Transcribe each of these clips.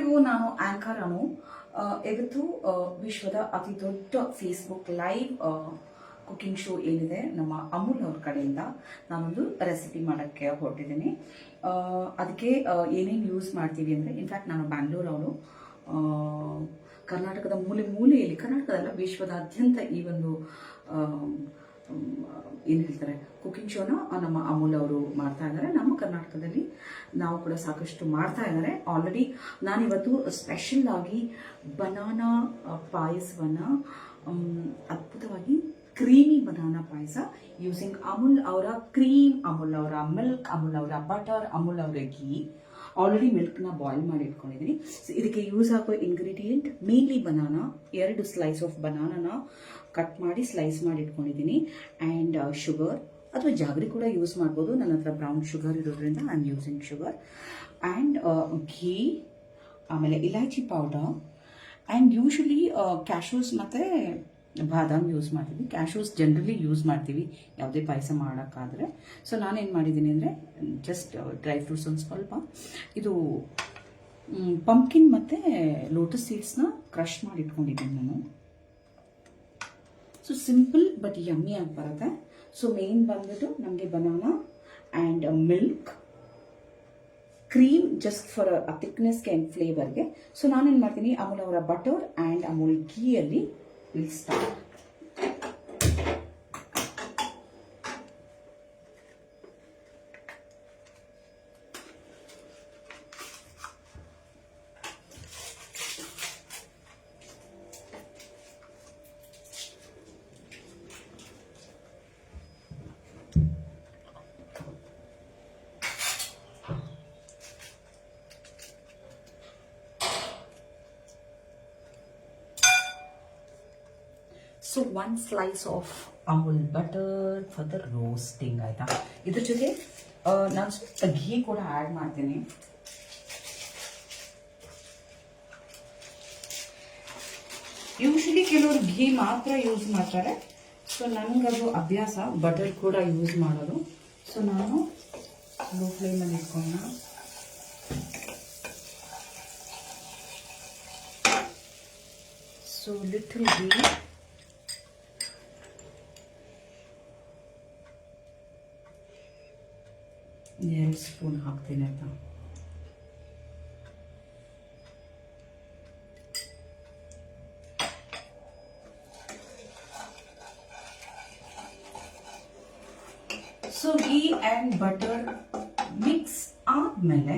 ಎಲ್ಲರಿಗೂ ನಾನು ಆಂಕರ್ ಅನು. ಇವತ್ತು ವಿಶ್ವದ ಅತಿ ದೊಡ್ಡ ಫೇಸ್ಬುಕ್ ಲೈವ್ ಕುಕಿಂಗ್ ಶೋ ಏನಿದೆ ನಮ್ಮ ಅಮೂಲ್ ಅವ್ರ ಕಡೆಯಿಂದ ನಾನೊಂದು ರೆಸಿಪಿ ಮಾಡೋಕ್ಕೆ ಹೊರಟಿದ್ದೀನಿ. ಅದಕ್ಕೆ ಏನೇನು ಯೂಸ್ ಮಾಡ್ತೀವಿ ಅಂದರೆ, ಇನ್ಫ್ಯಾಕ್ಟ್ ನಾನು ಬ್ಯಾಂಗ್ಳೂರವಳು. ಕರ್ನಾಟಕದ ಮೂಲೆಯಲ್ಲಿ, ಕರ್ನಾಟಕದಲ್ಲ ವಿಶ್ವದಾದ್ಯಂತ ಈ ಒಂದು ಏನು ಹೇಳ್ತಾರೆ ಕುಕಿಂಗ್ ಶೋನ ನಮ್ಮ ಅಮೂಲ್ ಅವರು ಮಾಡ್ತಾ ಇದ್ದಾರೆ. ನಮ್ಮ ಕರ್ನಾಟಕದಲ್ಲಿ ನಾವು ಕೂಡ ಸಾಕಷ್ಟು ಮಾಡ್ತಾ ಇದ್ದಾರೆ ಆಲ್ರೆಡಿ. ನಾನಿವತ್ತು ಸ್ಪೆಷಲ್ ಆಗಿ ಬನಾನಾ ಪಾಯಸವನ್ನ, ಅದ್ಭುತವಾಗಿ ಕ್ರೀಮಿ ಬನಾನಾ ಪಾಯಸ ಯೂಸಿಂಗ್ ಅಮೂಲ್ ಅವರ ಕ್ರೀಮ್, ಅಮೂಲ್ ಅವರ ಮಿಲ್ಕ್, ಅಮೂಲ್ ಅವರ ಬಟರ್, ಅಮೂಲ್ ಅವರ ಘೀ. ಆಲ್ರೆಡಿ ಮಿಲ್ಕ್ನ ಬಾಯ್ಲ್ ಮಾಡಿ ಇಟ್ಕೊಂಡಿದ್ದೀನಿ. ಇದಕ್ಕೆ ಯೂಸ್ ಆಗೋ ingredient mainly banana. 2 slice of ಬನಾನಾನ ಕಟ್ ಮಾಡಿ ಸ್ಲೈಸ್ ಮಾಡಿ ಇಟ್ಕೊಂಡಿದ್ದೀನಿ. ಆ್ಯಂಡ್ ಶುಗರ್ ಅಥವಾ ಜಾಗರಿ ಕೂಡ ಯೂಸ್ ಮಾಡ್ಬೋದು. ನನ್ನ ಹತ್ರ ಬ್ರೌನ್ ಶುಗರ್ ಇರೋದ್ರಿಂದ I am using sugar. And ghee, ಆಮೇಲೆ ಇಲಾಚಿ ಪೌಡರ್, ಆ್ಯಂಡ್ ಯೂಶಲಿ ಕ್ಯಾಶೂಸ್ ಮತ್ತು ಬಾದಾಮ್ ಯೂಸ್ ಮಾಡ್ತೀವಿ. ಕ್ಯಾಶೂಸ್ ಜನರಲಿ ಯೂಸ್ ಮಾಡ್ತೀವಿ ಯಾವುದೇ ಪಾಯಸ ಮಾಡೋಕ್ಕಾದರೆ. ಸೊ ನಾನೇನು ಮಾಡಿದ್ದೀನಿ ಅಂದರೆ, ಜಸ್ಟ್ ಡ್ರೈ ಫ್ರೂಟ್ಸ್ ಒಂದು ಸ್ವಲ್ಪ, ಇದು ಪಂಪ್ಕಿನ್ ಮತ್ತು ಲೋಟಸ್ ಸೀಡ್ಸ್ನ ಕ್ರಷ್ ಮಾಡಿ ಇಟ್ಕೊಂಡಿದ್ದೀನಿ ನಾನು. ಸೊ ಸಿಂಪಲ್ ಬಟ್ ಯಮ್ಮಿ ಆಗಿ ಬರುತ್ತೆ. ಸೊ ಮೇನ್ ಬಂದ್ಬಿಟ್ಟು ನಮಗೆ banana and milk, cream just for a ಥಿಕ್ನೆಸ್ಗೆ ಆ್ಯಂಡ್ ಫ್ಲೇವರ್ಗೆ. ಸೊ ನಾನೇನು ಮಾಡ್ತೀನಿ, ಅಮೂಲ್ ಅವರ ಬಟರ್ ಆ್ಯಂಡ್ ಅಮೂಲ್ ಘೀಯಲ್ಲಿ we'll start. So 1 slice of Amul butter for the roasting, ಆಯ್ತಾ. ಇದ್ರ ಜೊತೆ ನಾನು ಸ್ವಲ್ಪ ಘೀ ಕೂಡ ಆ್ಯಡ್ ಮಾಡ್ತೀನಿ. ಯೂಶಲಿ ಕೆಲವರು ಘೀ ಮಾತ್ರ ಯೂಸ್ ಮಾಡ್ತಾರೆ. ಸೊ ನನಗದು ಅಭ್ಯಾಸ ಬಟರ್ ಕೂಡ ಯೂಸ್ ಮಾಡೋದು. ಸೊ ನಾನು ಲೋ ಫ್ಲೇಮಲ್ಲಿ ಇಟ್ಕೊಂಡ. ಸೊ ಲಿಟಲ್ ಘೀ, 2 ಸ್ಪೂನ್ ಹಾಕ್ತೀನಿ ಆಯ್ತಾ. So ghee and butter mix ಆದಮೇಲೆ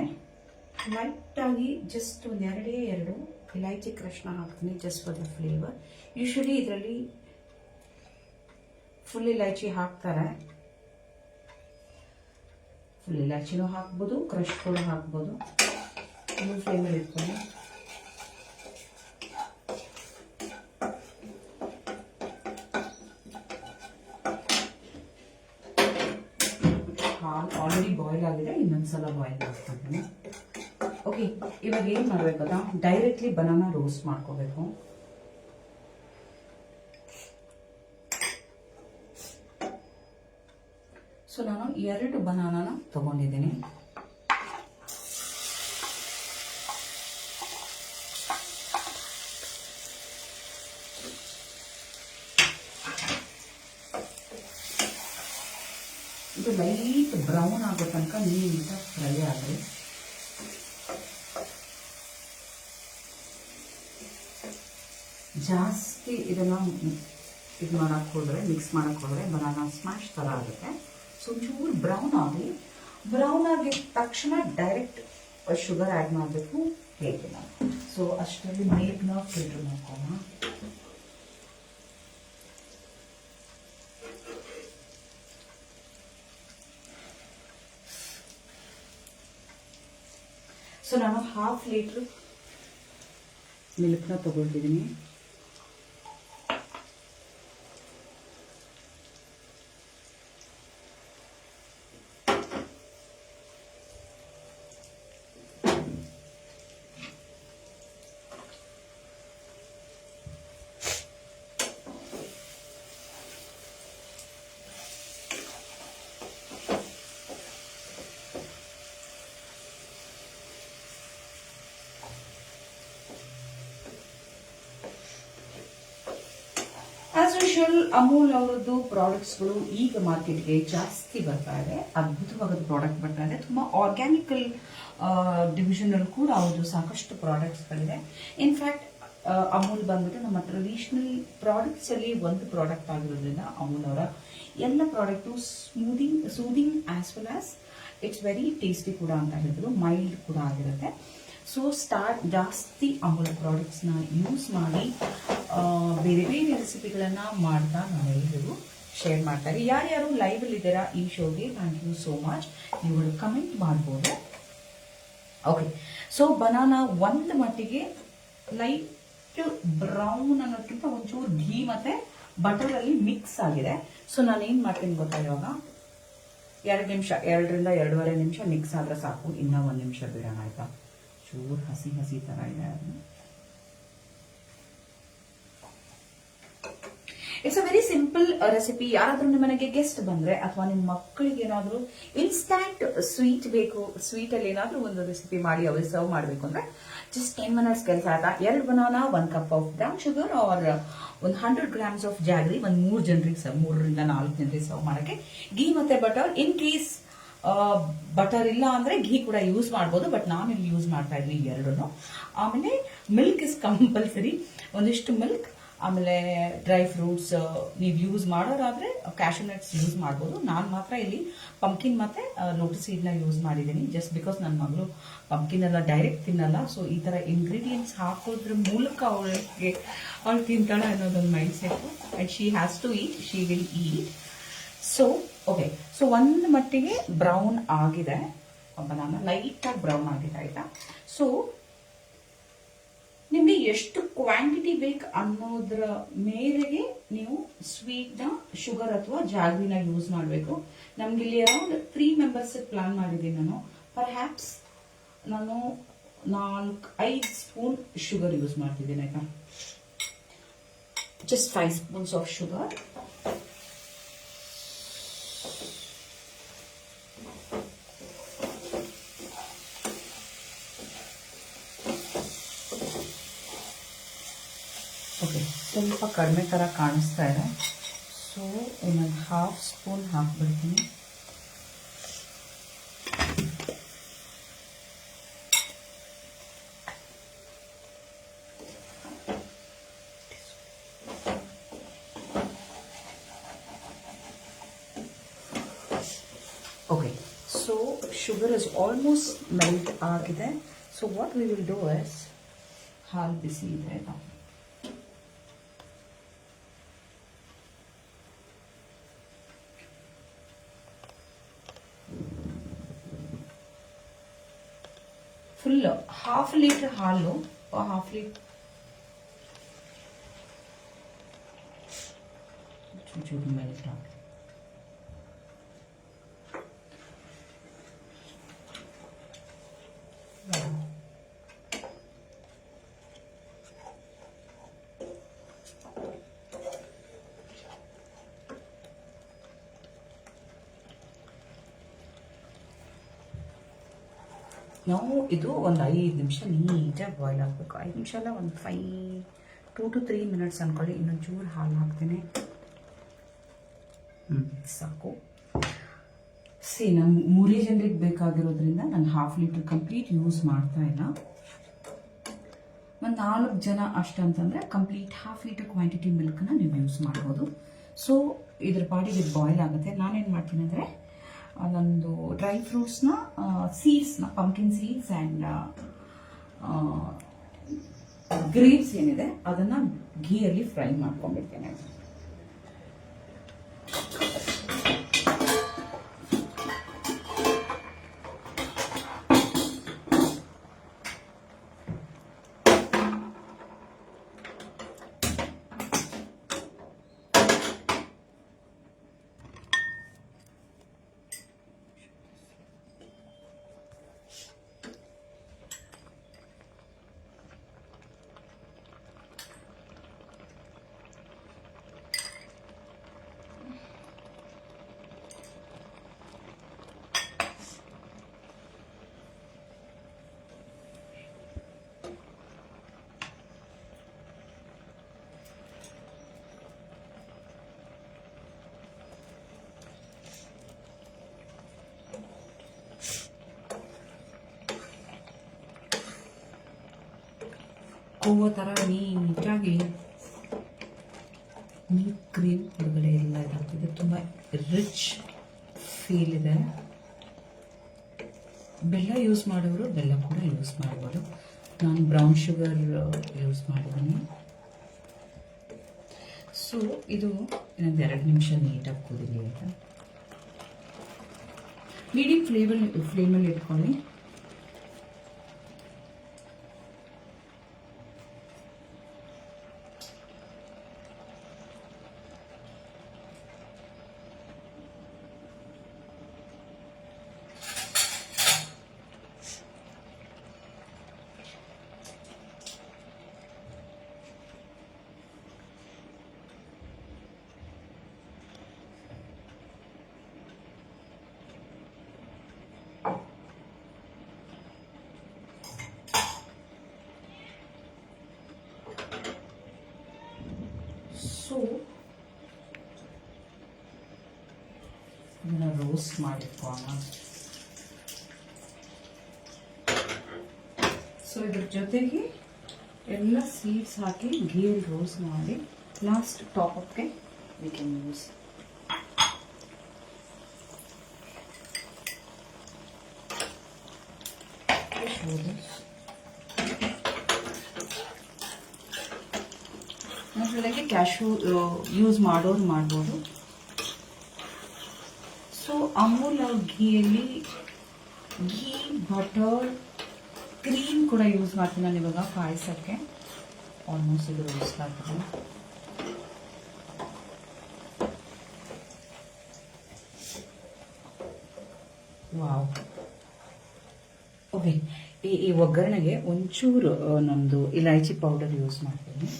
ಲೈಟಾಗಿ ಜಸ್ಟ್ 2 ಇಲೈಚಿ ಕ್ರಶ್ನ ಹಾಕ್ತೀನಿ, just for the flavour. Usually ಇದರಲ್ಲಿ ಫುಲ್ ಇಲೈಚಿ ಹಾಕ್ತಾರೆ. ಫುಲ್ ಇಲಾಚಿನೂ ಹಾಕ್ಬೋದು, ಕ್ರಶ್ ಕೂಡ ಹಾಕ್ಬೋದು. ಫುಲ್ ಫ್ಲೇಮಲ್ಲಿ ಇಟ್ಕೊಂಡು ಹಾಲು ಆಲ್ರೆಡಿ ಬಾಯ್ಲ್ ಆಗಿದೆ, ಇನ್ನೊಂದ್ಸಲ ಬಾಯ್ಲ್ ಮಾಡ್ತೀನಿ. ಓಕೆ, ಇವಾಗ ಏನು ಮಾಡಬೇಕಂತ, ಡೈರೆಕ್ಟ್ಲಿ ಬನಾನಾ ರೋಸ್ಟ್ ಮಾಡ್ಕೋಬೇಕು. ಸೊ ನಾನು 2 ಬನಾನಾನ ತಗೊಂಡಿದ್ದೀನಿ. ಇದು ಲೈಟ್ ಬ್ರೌನ್ ಆಗೋ ತನಕ ನೀಟಾಗಿ ಫ್ರೈ ಆಗಲಿ. ಜಾಸ್ತಿ ಇದನ್ನು ಇದು ಮಾಡಕ್ಕೆ ಹೋದರೆ, ಮಿಕ್ಸ್ ಮಾಡಕ್ಕೆ ಹೋದರೆ ಬನಾನಾ ಸ್ಮ್ಯಾಶ್ ಥರ ಆಗುತ್ತೆ. ಸೊ ಒಂಚೂರು ಬ್ರೌನ್ ಆಗಲಿ. ಬ್ರೌನ್ ಆಗಿದ ತಕ್ಷಣ ಡೈರೆಕ್ಟ್ ಶುಗರ್ ಆ್ಯಡ್ ಮಾಡಬೇಕು, ಹೇಗೆ ನಾನು. ಸೊ ಅಷ್ಟರಲ್ಲಿ ಮಿಲ್ಕ್ನ ಫಿಲ್ಟರ್ ಮಾಡ್ಕೋಣ. ಸೊ ನಾನು 1/2 ಲೀಟ್ರ್ ಮಿಲ್ಕ್ನ ತಗೊಳ್ತಿದ್ದೀನಿ. ಯೂಶುವಲ್ ಅಮೂಲ್ ಅವರದ್ದು ಪ್ರಾಡಕ್ಟ್ಸ್ಗಳು ಈಗ ಮಾರ್ಕೆಟ್ಗೆ ಜಾಸ್ತಿ ಬರ್ತಾ ಇದೆ. ಅದ್ಭುತವಾದ ಪ್ರಾಡಕ್ಟ್ ಬರ್ತಾ ಇದೆ. ತುಂಬ ಆರ್ಗ್ಯಾನಿಕಲ್ ಡಿವಿಷನಲ್ಲಿ ಕೂಡ ಅವ್ರದ್ದು ಸಾಕಷ್ಟು ಪ್ರಾಡಕ್ಟ್ಸ್ಗಳಿದೆ. ಇನ್ಫ್ಯಾಕ್ಟ್ ಅಮೂಲ್ ಬಂದ್ಬಿಟ್ಟು ನಮ್ಮ ಟ್ರೆಡಿಷನಲ್ ಪ್ರಾಡಕ್ಟ್ಸ್ ಅಲ್ಲಿ ಒಂದು ಪ್ರಾಡಕ್ಟ್ ಆಗಿರೋದ್ರಿಂದ ಅಮೂಲ್ ಅವರ ಎಲ್ಲ product soothing as well as it's very tasty ಕೂಡ ಅಂತ ಹೇಳಿದ್ರು, ಮೈಲ್ಡ್ ಕೂಡ ಆಗಿರುತ್ತೆ. ಸೊ ಜಾಸ್ತಿ ಅಮೂಲ್ ಪ್ರಾಡಕ್ಟ್ಸ್ನ ಯೂಸ್ ಮಾಡಿ ಬೇರೆ ಬೇರೆ ರೆಸಿಪಿಗಳನ್ನು ಮಾಡ್ತಾ ನಾವೆಲ್ಲರೂ ಶೇರ್ ಮಾಡ್ತಾರೆ. ಯಾರ್ಯಾರು ಲೈವಲ್ಲಿ ಇದ್ದೀರಾ ಈ ಶೋಗೆ, ಥ್ಯಾಂಕ್ ಯು ಸೋ ಮಚ್. ನೀವು ಕಮೆಂಟ್ ಮಾಡ್ಬೋದು. ಓಕೆ, ಸೊ ಬನಾನಾ ಒಂದು ಮಟ್ಟಿಗೆ ಲೈಟ್ ಬ್ರೌನ್ ಅನ್ನೋದಕ್ಕಿಂತ ಒಂಚೂರು ಘೀ ಮತ್ತೆ ಬಟರ್ ಅಲ್ಲಿ ಮಿಕ್ಸ್ ಆಗಿದೆ. ಸೊ ನಾನು ಏನ್ ಮಾಡ್ತೀನಿ ಗೊತ್ತಾ, ಇವಾಗ 2 ನಿಮಿಷ, 2ರಿಂದ 2.5 ನಿಮಿಷ ಮಿಕ್ಸ್ ಆದ್ರೆ ಸಾಕು. ಇನ್ನ 1 ನಿಮಿಷ ಬಿಡೋಣ, ಆಯ್ತಾ? ಚೂರು ಹಸಿ ಹಸಿ ತರ ಇದೆ. It's a very simple recipe. ಯಾರಾದ್ರೂ ನಿಮ್ಮ ಮನೆಗೆ ಗೆಸ್ಟ್ ಬಂದ್ರೆ ಅಥವಾ ನಿಮ್ಮ ಮಕ್ಕಳಿಗೆ ಏನಾದ್ರೂ ಇನ್ಸ್ಟ್ಯಾಂಟ್ ಸ್ವೀಟ್ ಬೇಕು, ಸ್ವೀಟ್ ಅಲ್ಲಿ ಏನಾದ್ರೂ ಒಂದು ರೆಸಿಪಿ ಮಾಡಿ ಅವ್ರಿಗೆ ಸರ್ವ್ ಮಾಡಬೇಕು ಅಂದ್ರೆ ಜಸ್ಟ್ 10 ಮಿನಿಟ್ಸ್ ಕೆಲಸ ಆಯ್ತಾ. 2 banana, 1 cup of brown sugar or 100 grams of jaggery, 3 ಜನರಿಗೆ 3ರಿಂದ 4 ಜನರಿಗೆ ಸರ್ವ್ ಮಾಡಕ್ಕೆ ಘೀ ಮತ್ತೆ ಬಟರ್. ಇನ್ ಕೇಸ್ ಬಟರ್ ಇಲ್ಲ ಅಂದ್ರೆ ಘೀ ಕೂಡ ಯೂಸ್ ಮಾಡ್ಬೋದು, ಬಟ್ ನಾನು ಇಲ್ಲಿ ಯೂಸ್ ಮಾಡ್ತಾ ಇದ್ವಿ ಎರಡನ್ನು. ಆಮೇಲೆ ಮಿಲ್ಕ್ ಇಸ್ ಕಂಪಲ್ಸರಿ, ಒಂದಿಷ್ಟು ಮಿಲ್ಕ್. ಆಮೇಲೆ ಡ್ರೈ ಫ್ರೂಟ್ಸ್ ನೀವು ಯೂಸ್ ಮಾಡೋರಾದ್ರೆ ಕ್ಯಾಶ್ಯೂ ನಟ್ಸ್ ಯೂಸ್ ಮಾಡ್ಬೋದು. ನಾನು ಮಾತ್ರ ಇಲ್ಲಿ ಪಂಪ್ಕಿನ್ ಮತ್ತೆ ಲೋಟಸ್ ಸೀಡ್ನ ಯೂಸ್ ಮಾಡಿದ್ದೀನಿ, ಜಸ್ಟ್ ಬಿಕಾಸ್ ನನ್ನ ಮಗಳು ಪಂಪ್ಕಿನ್ ಎಲ್ಲ ಡೈರೆಕ್ಟ್ ತಿನ್ನಲ್ಲ. ಸೊ ಈ ತರ ಇಂಗ್ರೀಡಿಯೆಂಟ್ಸ್ ಹಾಕೋದ್ರ ಮೂಲಕ ಅವಳು ತಿಂತಾಳೆ ಅನ್ನೋದೊಂದು mind set. And she has to eat, she will eat. So okay, so ಒಂದು ಮಟ್ಟಿಗೆ ಬ್ರೌನ್ ಆಗಿದೆ, ಬನಾನಾ ಲೈಟ್ ಆಗಿ ಬ್ರೌನ್ ಆಗಿದೆ, ಆಯ್ತಾ? ಸೊ ನಿಮ್ಗೆ ಎಷ್ಟು ಕ್ವಾಂಟಿಟಿ ಬೇಕು ಅನ್ನೋದ್ರ ಮೇರೆಗೆ ನೀವು ಸ್ವೀಟ್ನ, ಶುಗರ್ ಅಥವಾ ಜಾಗ್ರಿನ ಯೂಸ್ ಮಾಡಬೇಕು. ನಮ್ಗೆ ಇಲ್ಲಿ ಅರೌಂಡ್ 3 ಮೆಂಬರ್ಸ್ ಪ್ಲಾನ್ ಮಾಡಿದ್ದೀನಿ ನಾನು. ಪರ್ಹ್ಯಾಪ್ಸ್ ನಾನು 4-5 ಸ್ಪೂನ್ ಶುಗರ್ ಯೂಸ್ ಮಾಡ್ತಿದ್ದೀನಿ, ಆಯ್ತಾ? Just 5 spoons of sugar. Okay, ಸ್ವಲ್ಪ ಕಡಿಮೆ ಥರ ಕಾಣಿಸ್ತಾ ಇದೆ. ಸೊ ಇನ್ನೊಂದು 1/2 ಸ್ಪೂನ್ ಹಾಕ್ಬಿಡ್ತೀನಿ. Okay, so sugar is almost melt ಆಗಿದೆ. So what we will do is, ಹಾಲು ಬಿಸಿ ಇದೆ ನಾವು ಫುಲ್ 1/2 ಲೀಟರ್ ಹಾಲು, 1/2 ಲೀಟರ್ ಚೂರು ಮೆಲ್ಟ್ ಆಗಿದೆ. ನಾವು ಇದು ಒಂದು 5 ನಿಮಿಷ ನೀಟಾಗಿ ಬಾಯ್ಲ್ ಹಾಕಬೇಕು. 5 ನಿಮಿಷ ಅಲ್ಲ, ಒಂದು 2 to 3 ಮಿನಿಟ್ಸ್ ಅನ್ಕೊಳ್ಳಿ. ಇನ್ನೊಂದು ಚೂರು ಹಾಲು ಹಾಕ್ತೇನೆ, ಸಾಕು. ನಮ್ಮ 3 ಜನರಿಗೆ ಬೇಕಾಗಿರೋದ್ರಿಂದ ನಾನು 1/2 ಲೀಟರ್ ಕಂಪ್ಲೀಟ್ ಯೂಸ್ ಮಾಡ್ತಾ ಇಲ್ಲ. ಒಂದು 4 ಜನ ಅಷ್ಟಂತಂದ್ರೆ ಕಂಪ್ಲೀಟ್ 1/2 ಲೀಟರ್ ಕ್ವಾಂಟಿಟಿ ಮಿಲ್ಕ್ನ ನೀವು ಯೂಸ್ ಮಾಡ್ಬೋದು. ಸೊ ಇದ್ರ ಪಾಡಿಗೆ ಬಾಯ್ಲ್ ಆಗುತ್ತೆ. ನಾನೇನು ಮಾಡ್ತೀನಿ ಅಂದರೆ ನಂದು ಡ್ರೈ ಫ್ರೂಟ್ಸ್ನ, ಸೀಡ್ಸ್ನ, ಪಂಪ್ಕಿನ್ ಸೀಡ್ಸ್ ಆ್ಯಂಡ್ ಗ್ರೇಪ್ಸ್ ಏನಿದೆ ಅದನ್ನು ಘೀಯಲ್ಲಿ ಫ್ರೈ ಮಾಡ್ಕೊಂಡ್ಬಿಡ್ತೇನೆ. ಕೋವ ಥರ ನೀಟಾಗಿ ಮಿಲ್ಕ್ ಕ್ರೀಮ್ ಹೊರಗಡೆ ಎಲ್ಲ ಇದಾಗ್ತಿದೆ. ತುಂಬ ರಿಚ್ ಫೀಲ್ ಇದೆ. ಬೆಲ್ಲ ಯೂಸ್ ಮಾಡೋರು ಬೆಲ್ಲ ಕೂಡ ಯೂಸ್ ಮಾಡ್ಬೋದು. ನಾನು ಬ್ರೌನ್ ಶುಗರ್ ಯೂಸ್ ಮಾಡಿದ್ದೀನಿ. ಸೊ ಇದು ಇನ್ನೊಂದು 2 ನಿಮಿಷ ನೀಟಾಗಿ ಕುದೀಲಿ ಅಂತ ಮೀಡಿಯಂ ಫ್ಲೇಮಲ್ಲಿ ಇಟ್ಕೊಳ್ಳಿ. ಸೊ ಇದನ್ನು ರೋಸ್ಟ್ ಮಾಡಿಟ್ಕೋಣ. ಸೊ ಇದ್ರ ಜೊತೆಗೆ ಎಲ್ಲ ಸೀಡ್ಸ್ ಹಾಕಿ ಗೀಯಲ್ಲಿ ರೋಸ್ಟ್ ಮಾಡಿ ಲಾಸ್ಟ್ ಟಾಪ್ ಅಪ್ಗೆ ವಿ ಕ್ಯಾನ್ ಯೂಸ್. ಅದರೊಳಗೆ ಕ್ಯಾಶು ಯೂಸ್ ಮಾಡೋರು ಮಾಡ್ಬೋದು. ಸೊ ಅಮೂಲ್ ಘೀಯಲ್ಲಿ ಘೀ, ಬಟರ್, ಕ್ರೀಮ್ ಕೂಡ ಯೂಸ್ ಮಾಡ್ತೀನಿ ನಾನು ಇವಾಗ ಪಾಯಸಕ್ಕೆ. ಆಲ್ಮೋಸ್ಟ್ ಇದು ರೋಸ್ಟ್ ಆಗ್ತದೆ. ವಾವ್. ಓಕೆ, ಈ ಒಗ್ಗರಣೆಗೆ ಒಂಚೂರು ನಮ್ಮದು ಇಲಾಯ್ಚಿ ಪೌಡರ್ ಯೂಸ್ ಮಾಡ್ತೀನಿ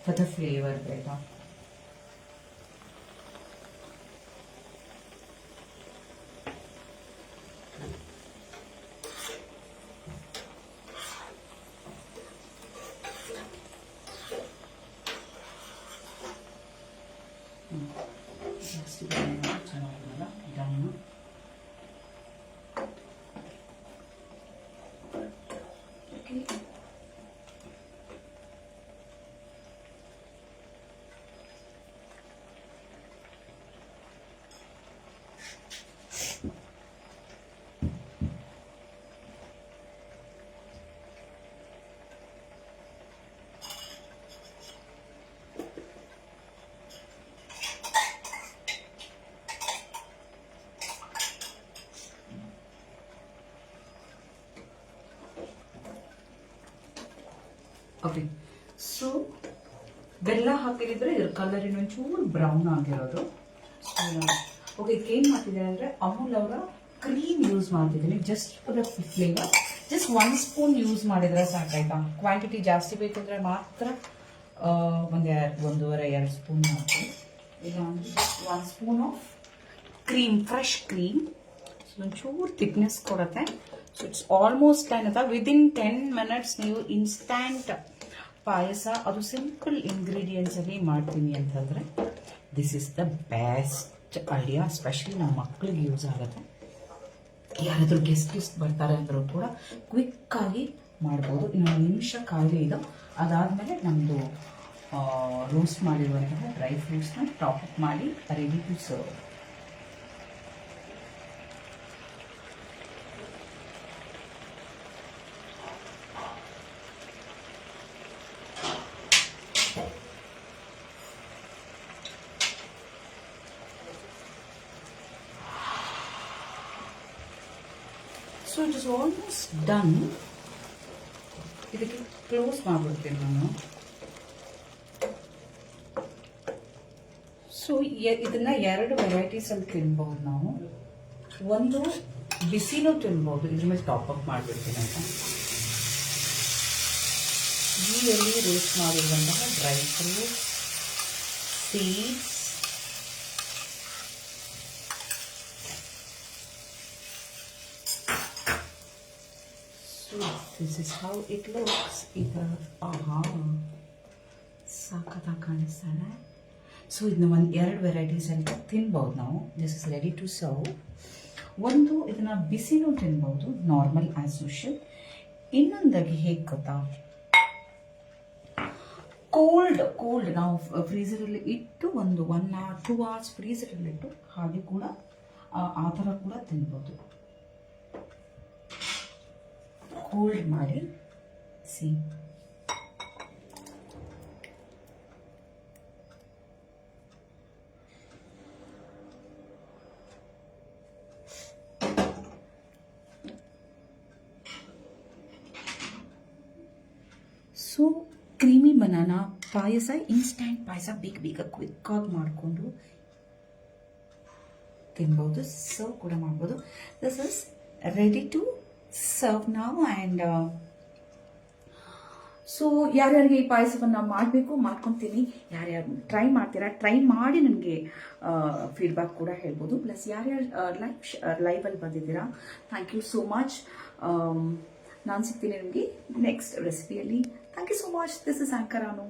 ಫಾರ್ ದ ಫ್ಲೇವರ್ ಬೇಗ. ಚೆನ್ನಾಗಿಲ್ಲ ಇದನ್ನು ಓಕೆ. ಸೊ ಬೆಲ್ಲ ಹಾಕಿದ್ರೆ ಇದ್ರ ಕಲರ್ ಇನ್ನೊಂಚೂರು ಬ್ರೌನ್ ಆಗಿರೋದು. ಓಕೆ, ಇದಕ್ಕೇನು ಮಾಡ್ತಿದ್ದೀನಿ ಅಂದರೆ ಅಮೂಲ್ ಅವರ ಕ್ರೀಮ್ ಯೂಸ್ ಮಾಡ್ತಿದ್ದೀನಿ just for the flavour. Just 1 spoon use ಮಾಡಿದರೆ ಸಾಕಾಯ್ತಾ. ಕ್ವಾಂಟಿಟಿ ಜಾಸ್ತಿ ಬೇಕಂದರೆ ಮಾತ್ರ 1.5-2 ಸ್ಪೂನ್ ಮಾಡ್ತೀನಿ. ಇಲ್ಲ ಅಂದರೆ 1 spoon of cream, fresh cream. ಒಂಚೂರು ಥಿಕ್ನೆಸ್ ಕೊಡುತ್ತೆ. ಸೊ ಇಟ್ಸ್ ಆಲ್ಮೋಸ್ಟ್ ಏನಂತ ವಿದಿನ್ 10 ಮಿನಿಟ್ಸ್ ನೀವು ಇನ್ಸ್ಟ್ಯಾಂಟ್ ಪಾಯಸ, ಅದು ಸಿಂಪಲ್ ಇಂಗ್ರೀಡಿಯೆಂಟ್ಸ್ ಅಲ್ಲಿ ಮಾಡ್ತೀನಿ ಅಂತಂದರೆ this is the best idea. Specially ನಮ್ಮ ಮಕ್ಕಳಿಗೆ ಯೂಸ್ ಆಗುತ್ತೆ. ಯಾರಾದರೂ ಗೆಸ್ಟ್ ಬರ್ತಾರೆ ಅಂದರೂ ಕೂಡ ಕ್ವಿಕ್ಕಾಗಿ ಮಾಡ್ಬೋದು. ಇನ್ನೊಂದು ನಿಮಿಷ ಖಾಲಿ ಇದು. ಅದಾದಮೇಲೆ ನಮ್ಮದು ರೋಸ್ಟ್ ಮಾಡಿರುವಂತಹ ಡ್ರೈ ಫ್ರೂಟ್ಸ್ನ ಟಾಪ್ ಅಪ್ ಮಾಡಿ ready to serve. So it is almost done. ಇದಕ್ಕೆ ಕ್ಲೋಸ್ ಮಾಡಿಬಿಡ್ತೀನಿ ನಾನು. ಸೊ ಇದನ್ನ 2 ವೆರೈಟೀಸಲ್ಲಿ ತಿನ್ಬಹುದು ನಾವು. ಒಂದು ಬಿಸಿನೂ ತಿನ್ಬಹುದು, ಇದ್ರ ಮೇಲೆ ಟಾಪ್ ಅಪ್ ಮಾಡಿಬಿಡ್ತೀನಿ ಅಂತ. ಗೀಯಲ್ಲಿ ರೋಸ್ಟ್ ಮಾಡಿರುವಂತಹ dry fruits, seeds, this is how it looks. ಇದರ ಸಾಕತ್ತಾಗಿ ಕಾಣಿಸ್ತಾನೆ. ಸೊ ಇದನ್ನ 2 ವೆರೈಟೀಸ್ ಅಂತ ತಿನ್ಬಹುದು ನಾವು. This is ready to serve. ಒಂದು ಇದನ್ನ ಬಿಸಿನೂ ತಿನ್ಬಹುದು ನಾರ್ಮಲ್ ಆಸ್ ಯೂಶುವಲ್. ಇನ್ನೊಂದಾಗಿ ಹೇಗೆ ಗೊತ್ತಾ, ಕೋಲ್ಡ್ ನಾವು ಫ್ರೀಸರಲ್ಲಿ ಇಟ್ಟು ಒಂದು 1 hour 2 hours ಫ್ರೀಸರಲ್ಲಿ ಇಟ್ಟು ಹಾಗೆ ಕೂಡ ಆ ಥರ ಕೂಡ ತಿನ್ಬೋದು. ಕೋಲ್ಡ್ ಮಾಡಿ ಸಿ so creamy banana payasa, instant payasa, ಬೇಗ ಕ್ವಿಕ್ಕಾಗಿ ಮಾಡಿಕೊಂಡು ತಿನ್ಬೋದು, ಸರ್ವ್ ಕೂಡ ಮಾಡ್ಬೋದು. This is ready to serve ನಾವು. ಆ್ಯಂಡ್ ಸೊ ಯಾರ್ಯಾರಿಗೆ ಈ ಪಾಯಸವನ್ನು ಮಾಡಬೇಕು ಮಾಡ್ಕೊತೀನಿ, ಯಾರ್ಯಾರು ಟ್ರೈ ಮಾಡ್ತೀರಾ ಟ್ರೈ ಮಾಡಿ ನನಗೆ ಫೀಡ್ಬ್ಯಾಕ್ ಕೂಡ ಹೇಳ್ಬೋದು. ಪ್ಲಸ್ ಯಾರ್ಯಾರು ಲೈವಲ್ಲಿ ಬಂದಿದ್ದೀರಾ, ಥ್ಯಾಂಕ್ ಯು ಸೋ ಮಚ್. ನಾನು ಸಿಗ್ತೀನಿ ನಿಮಗೆ ನೆಕ್ಸ್ಟ್ ರೆಸಿಪಿಯಲ್ಲಿ. Thank you so much. This is anchor Anu.